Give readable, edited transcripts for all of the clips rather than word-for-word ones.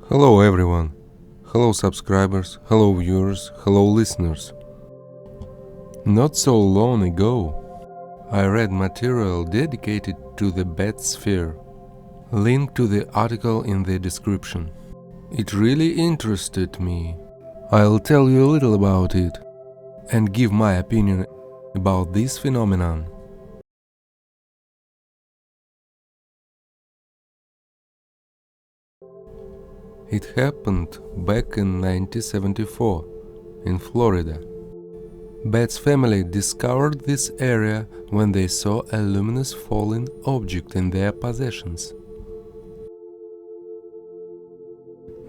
Hello everyone, hello subscribers, hello viewers, hello listeners. Not so long ago, I read material dedicated to the Betz sphere. Link to the article in the description. It really interested me. I'll tell you a little about it and give my opinion about this phenomenon. It happened back in 1974 in Florida. Betz family discovered this area when they saw a luminous falling object in their possessions.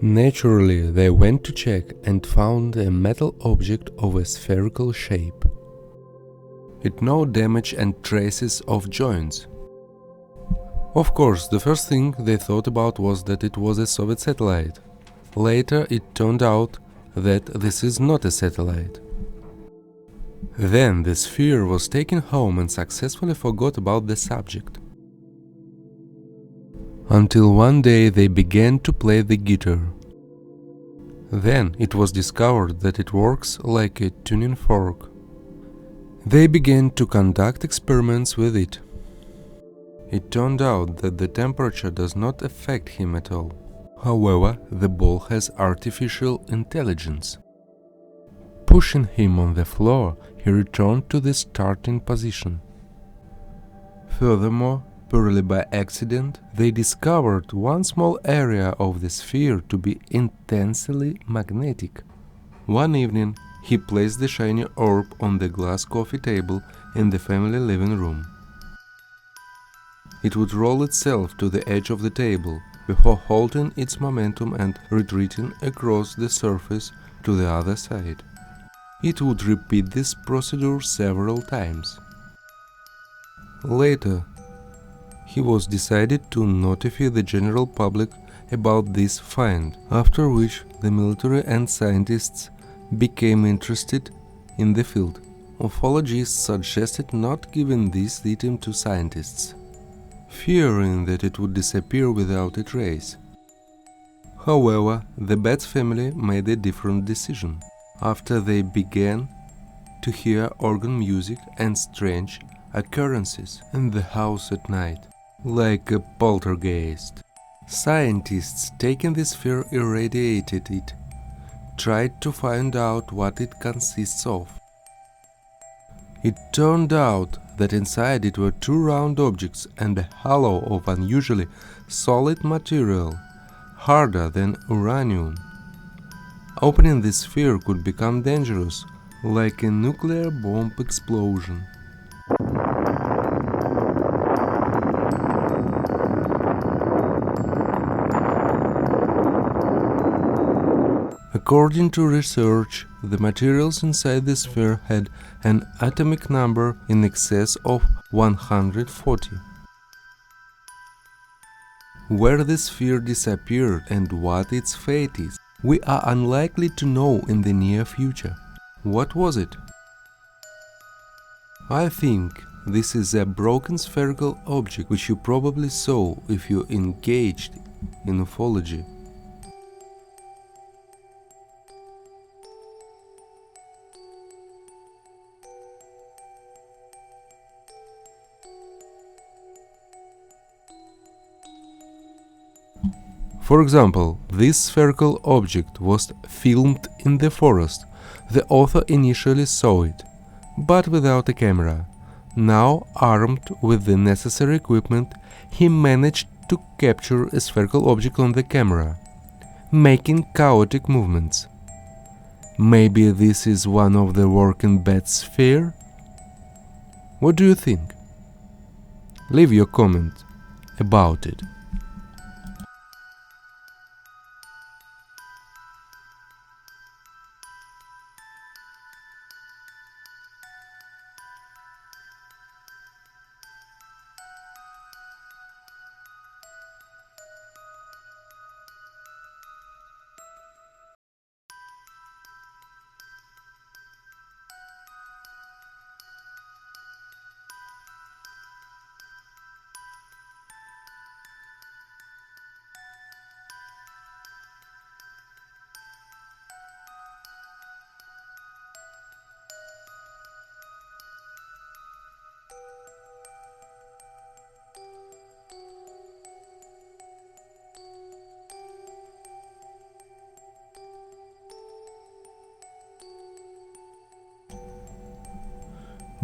Naturally, they went to check and found a metal object of a spherical shape. It no damage and traces of joints. Of course, the first thing they thought about was that it was a Soviet satellite. Later, it turned out that this is not a satellite. Then the sphere was taken home and successfully forgot about the subject. Until one day they began to play the guitar. Then it was discovered that it works like a tuning fork. They began to conduct experiments with it. It turned out that the temperature does not affect him at all. However, the ball has artificial intelligence. Pushing him on the floor, he returned to the starting position. Furthermore, purely by accident, they discovered one small area of the sphere to be intensely magnetic. One evening, he placed the shiny orb on the glass coffee table in the family living room. It would roll itself to the edge of the table before halting its momentum and retreating across the surface to the other side. It would repeat this procedure several times. Later, he was decided to notify the general public about this find, after which the military and scientists became interested in the field. Ufologists suggested not giving this item to scientists, fearing that it would disappear without a trace. However, the Betz family made a different decision. After they began to hear organ music and strange occurrences in the house at night, like a poltergeist. Scientists taking the sphere irradiated it, tried to find out what it consists of. It turned out that inside it were two round objects and a halo of unusually solid material, harder than uranium. Opening the sphere could become dangerous, like a nuclear bomb explosion. According to research, the materials inside the sphere had an atomic number in excess of 140. Where the sphere disappeared and what its fate is, we are unlikely to know in the near future. What was it? I think this is a broken spherical object which you probably saw if you engaged in ufology. For example, this spherical object was filmed in the forest. The author initially saw it, but without a camera. Now, armed with the necessary equipment, he managed to capture a spherical object on the camera, making chaotic movements. Maybe this is one of the working Betz sphere? What do you think? Leave your comment about it.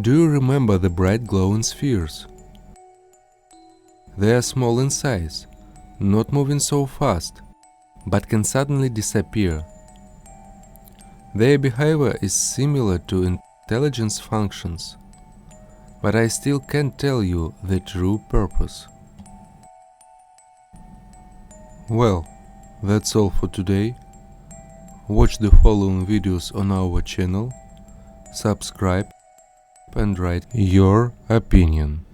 Do you remember the bright glowing spheres? They are small in size, not moving so fast, but can suddenly disappear. Their behavior is similar to intelligence functions, but I still can't tell you the true purpose. Well, that's all for today. Watch the following videos on our channel, subscribe and write your opinion.